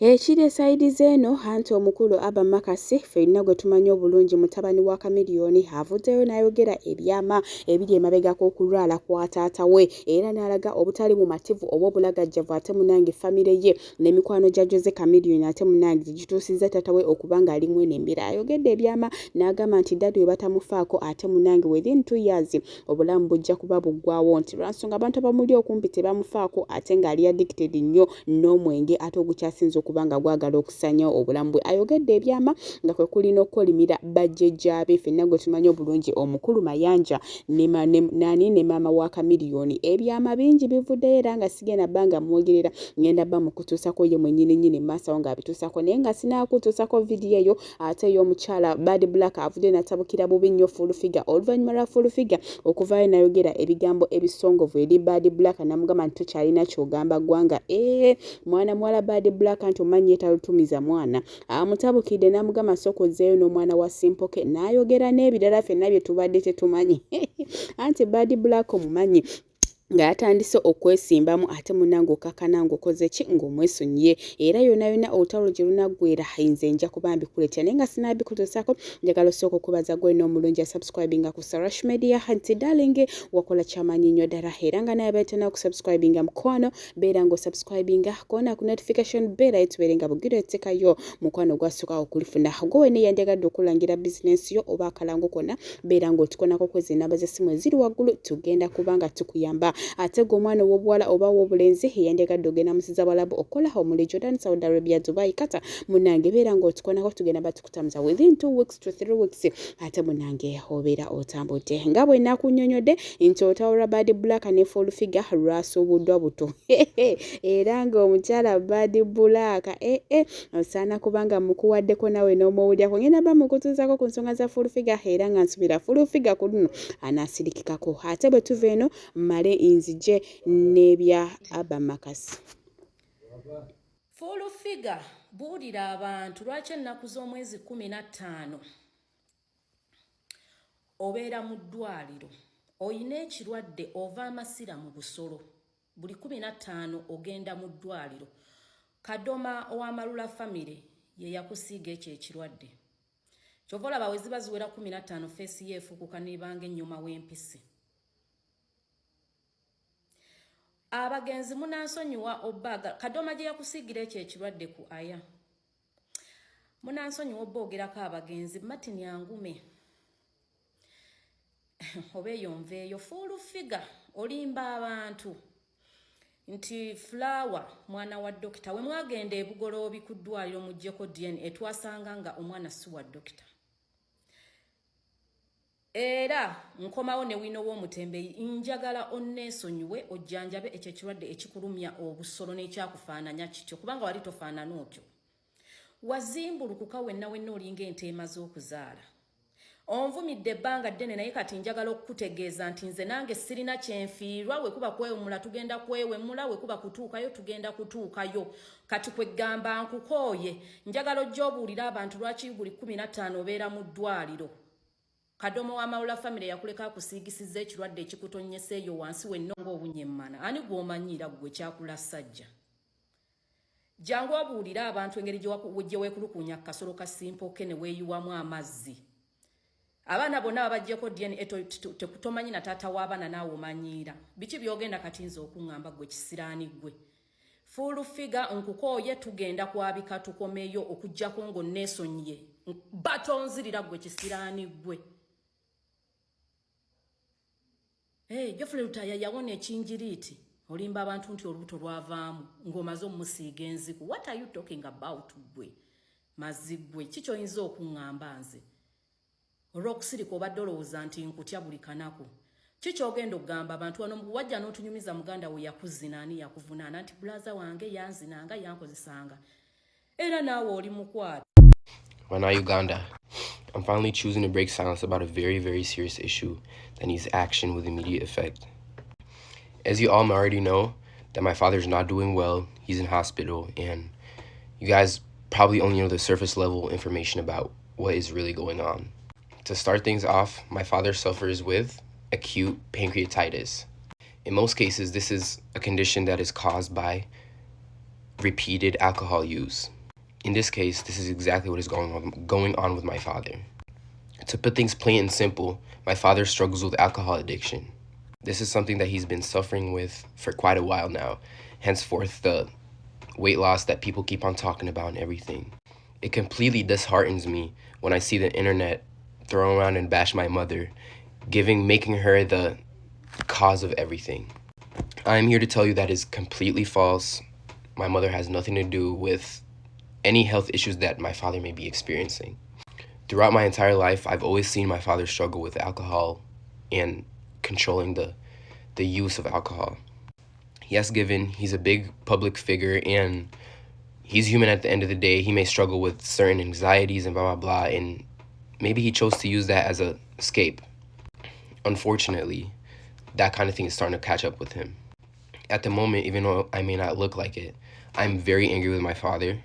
Ekiri saidi zeno hanti omukulu aba makasi ffenna gwe tumanyi obulungi mutabani wa chameleon avuddeyo n'ayogera ebyama ebiri emabega k'okulwala kwa taata we era n'alaga obutali bumativu oba obulagajjavu ate munange famire ye n'emikwano gya Jose chameleon ate munange gituusizza taata we okuba ng'alimu enembera. Ayogedde ebyama n'agamba nti daddy we batamufaako ate munange within 2 years obulamu bujja kuba buggwawo nti lwansonga abantu abamuli okumpi tebamufaako ate ng'ali addicted nnyo n'omwenge ate ogukyasinza kubanga gwagala okusanya obulamu bwe. Ayogedde ebyama nga kwe kulina okukolimira bajjajjaabe ffenna gwe tumanyi obulungi omukulu Mayanja ne maama wa chameleon. Ebyama bingi bivuddeyo era nga sigenda bbanga mwogerera ngenda bba mu kutuusako ye mwennyini maasawo ng'abituusako naye nga sinaakutuusako vidiyo eyo ate ey'omukyala Bad Black avudde n'attabukira bubi nnyo fullfigure oluvannyuma lwa fullfigure okuvaayo n'ayogera ebigambo ebisongovu eri Bad Black n'amugamba nti tokyalina ky'ogamba ggwanga mwana muwala Bad Black nti omanyi talutumiza mwana amutabukide n'amugamba sokozeeyo n'omwana wa Simpoke n'ayogera n'ebirala ffenna bye tubadde tetumanyi anti Bad Black omumanyi ng'atandise okwesimbamu ate munnange okakana ng'okoze ki ng'omwesonyiye era yonna olutalo gye lunaggwera nze nja kuba mbikuleetera naye nga sinaabikutuusako njagala osooka okubaza gwe n'omulungi asubscribinga ku Sarash Media nti darling wakola kyamanyi nnyo ddala era nga naye baitana okusubscribinga mukwano beera ng'osubscribinga koona ku notification bell etubeere nga bugiro ettekayo mukwano gwasooka okulifuna gwe wena yandiyagadde okulangira bizinensi yo oba akalango konna beera ng'otukonako kwezi namba z'essimu eziri waggulu tugenda kubanga tukuyamba ate gwe omwana w'obuwala oba w'obulenzi yandiyagadde ogenda musiza bwalabu okola omuli Jordan, Saudi Arabia, Dubai, Qatar munange beera ng'otukonako tugenda batukutamuza within 2 weeks to 3 weeks ate munange obeera otambudde nga bwe nakunnyonnyodde nti olutalo lwa Bad Black ne fullfigure lwasuubuddwa buto era ng'omukyala Bad Black osaana kubanga mukuwaddeko nawe n'omuwulyako ngenda ba mukutuuzako ku nsonga za fullfigure era nga nsubira fullfigure ku luno anaasirikikako ate bwe tuva eno male nzije n'ebya aba makasi. Fullfigure buulira abantu lwaki ennaku z'omwezi 15 obeera mu ddwaliro oyina ekirwadde ova amasira mu busolo buli 15 ogenda mu ddwaliro. Kadoma ow'Amalula famire ye yakusiiga ekyo ekirwadde kyova olaba we ziba ziwera 15 feesi yeefuukuka n'ebanga ennyuma w'empisi. Abagenzi munansonyiwa obbaga Kadoma gye yakusiigira ekyo ekirwadde ku aya munansonyiwa obbogerako abagenzi Martin Yangume obeeyonveeyo fullfigure olimba abantu nti Flower mwana wa dokita we mwagenda ebugoloobi ku ddwaliro muggyeko DNA twasanga nga omwana si wa dokita era nkomawo ne wino w'omutembeyi njagala onneesonyiwe ojjanjabe ekyo ekirwadde ekikulumya obusolo n'ekyakufaananya kityo kubanga wali tofaanana otyo wazimbulukuka wenna olinga ente emaze okuzaala onvumidde ebbanga ddene naye kati njagala okukutegeeza nti nze nange sirina kyenfiirwa we kuba kwewummula tugenda kwewummula we kuba kutuukayo tugenda kutuukayo kati kweggamba nkukooye njagala ojja obuulira abantu lwaki buli 15 obeera mu ddwaliro. Kadoma w'Amalula famire yakuleka akusiigisizza ekirwadde ekikutonyeseeyo wansi wenna ng'obunyemmana ani gw'omanyiira gwe kyakula sajja jangu obuulira abantu engeri gye weekulukunya kasolo ka Simpoke ne weeyiwamu amazzi abaana bonna babaggyeko DNA tekutomanyi na taata w'abaana naawe omanyiira biki byogenda kati nze okuŋŋamba gwe kisiraani gwe. Fullfigure nkukooye tugenda kwabika tukomeyo okuggyako ng'onneesonyiye batonzirira gwe kisiraani gwe. Geoffrey Lutaya yawona ekinjiriiti olimba abantu nti olubuto lwavaamu ng'omaze omusiiga enziku. What are you talking about gwe mazigwe kikyoyinza okuŋŋamba nze olw'okusirika obadde olowooza nti nkutya buli kanaku kikyogenda okugamba abantu wano wajja n'otunyumiza muganda we yakuzina ani yakuvunaana nti bulaza wange yanzinanga yankozesanga era naawe oli mukwata. Wana Uganda, I'm finally choosing to break silence about a very, very serious issue that needs action with immediate effect. As you all already know, that my father's not doing well, he's in hospital, and you guys probably only know the surface level information about what is really going on. To start things off, my father suffers with acute pancreatitis. In most cases, this is a condition that is caused by repeated alcohol use. In this case, this is exactly what is going on with my father. To put things plain and simple, my father struggles with alcohol addiction. This is something that he's been suffering with for quite a while now, henceforth the weight loss that people keep on talking about and everything. It completely disheartens me when I see the internet throw around and bash my mother, making her the cause of everything. I am here to tell you that is completely false. My mother has nothing to do with any health issues that my father may be experiencing. Throughout my entire life, I've always seen my father struggle with alcohol and controlling the use of alcohol. Yes, given he's a big public figure and he's human at the end of the day, he may struggle with certain anxieties and blah, blah, blah, and maybe he chose to use that as an escape. Unfortunately, that kind of thing is starting to catch up with him. At the moment, even though I may not look like it, I'm very angry with my father,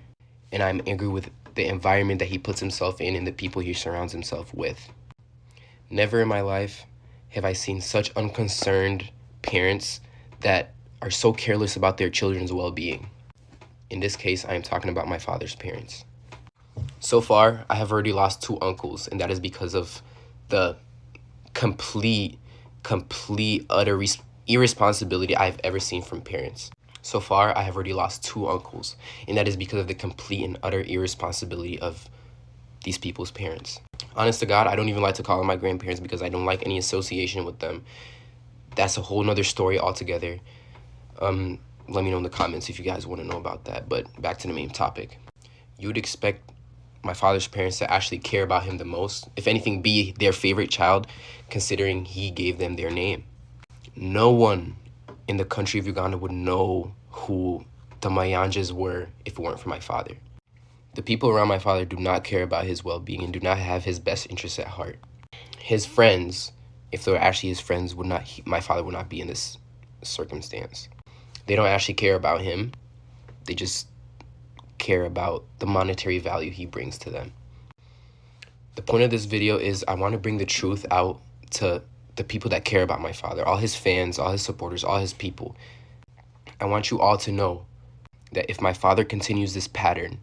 and I'm angry with the environment that he puts himself in and the people he surrounds himself with. Never in my life have I seen such unconcerned parents that are so careless about their children's well-being. In this case, I am talking about my father's parents. So far, I have already lost 2 uncles, and that is because of the complete, utter irresponsibility I've ever seen from parents. So far, I have already lost 2 uncles, and that is because of the complete and utter irresponsibility of these people's parents. Honest to God, I don't even like to call them my grandparents because I don't like any association with them. That's a whole nother story altogether. Let me know in the comments if you guys want to know about that. But back to the main topic. You would expect my father's parents to actually care about him the most, if anything, be their favorite child, considering he gave them their name. No one in the country of Uganda would know who the Mayanjas were if it weren't for my father. The people around my father do not care about his well-being and do not have his best interests at heart. His friends, if they were actually his friends, my father would not be in this circumstance. They don't actually care about him. They just care about the monetary value he brings to them. The point of this video is I want to bring the truth out to the people that care about my father, all his fans, all his supporters, all his people. I want you all to know that if my father continues this pattern,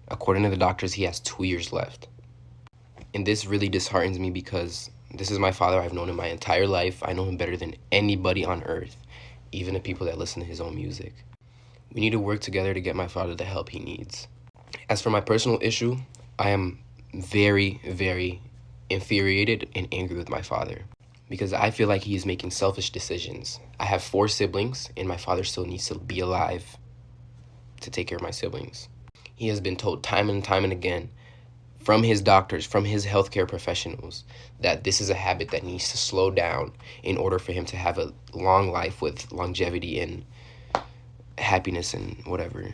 according to the doctors, he has 2 years left. And this really disheartens me because this is my father I've known in my entire life. I know him better than anybody on earth, even the people that listen to his own music. We need to work together to get my father the help he needs. As for my personal issue, I am very, very infuriated and angry with my father because I feel like he is making selfish decisions. I have 4 siblings, and my father still needs to be alive to take care of my siblings. He has been told time and time and again from his doctors, from his healthcare professionals, that this is a habit that needs to slow down in order for him to have a long life with longevity and happiness and whatever.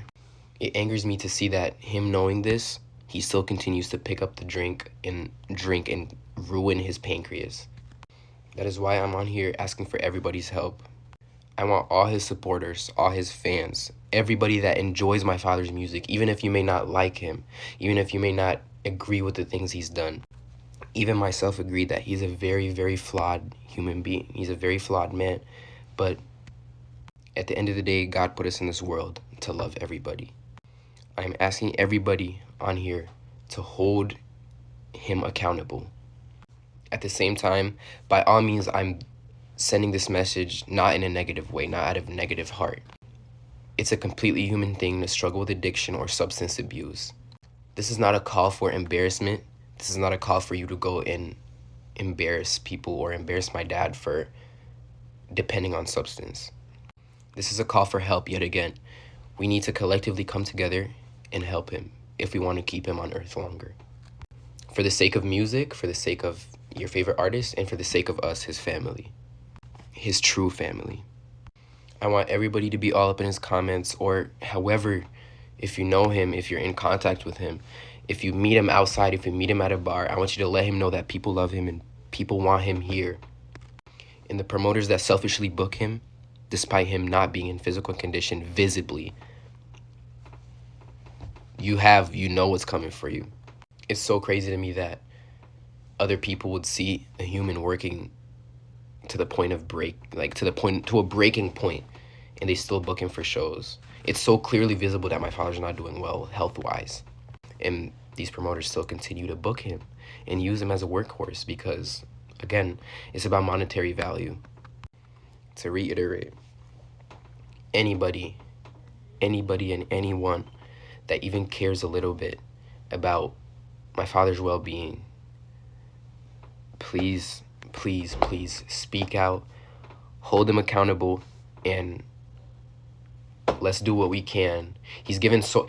It angers me to see that him knowing this, he still continues to pick up the drink and ruin his pancreas. That is why I'm on here asking for everybody's help. I want all his supporters, all his fans, everybody that enjoys my father's music, even if you may not like him, even if you may not agree with the things he's done. Even myself agreed that he's a very, very flawed human being. He's a very flawed man. But at the end of the day, God put us in this world to love everybody. I'm asking everybody on here to hold him accountable. At the same time, by all means, I'm sending this message not in a negative way, not out of negative heart. It's a completely human thing to struggle with addiction or substance abuse. This is not a call for embarrassment. This is not a call for you to go and embarrass people or embarrass my dad for depending on substance. This is a call for help yet again. We need to collectively come together and help him if we want to keep him on earth longer. For the sake of music, for the sake of your favorite artist, and for the sake of us, his family. His true family. I want everybody to be all up in his comments, or however, if you know him, if you're in contact with him, if you meet him outside, if you meet him at a bar, I want you to let him know that people love him and people want him here. And the promoters that selfishly book him, despite him not being in physical condition visibly, you know what's coming for you. It's so crazy to me that other people would see a human working to a breaking point, and they still book him for shows. It's so clearly visible that my father's not doing well health-wise. And these promoters still continue to book him and use him as a workhorse because, again, it's about monetary value. To reiterate, anybody and anyone that even cares a little bit about my father's well-being, please speak out, hold him accountable, and let's do what we can. He's given so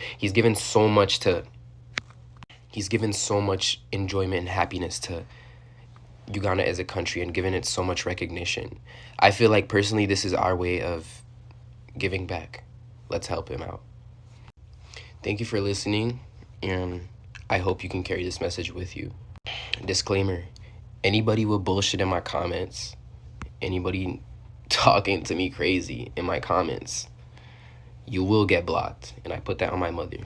much enjoyment and happiness to Uganda as a country and given it so much recognition. I feel like personally this is our way of giving back. Let's help him out. Thank you for listening, and I hope you can carry this message with you. Disclaimer, anybody with bullshit in my comments, anybody talking to me crazy in my comments, you will get blocked, and I put that on my mother.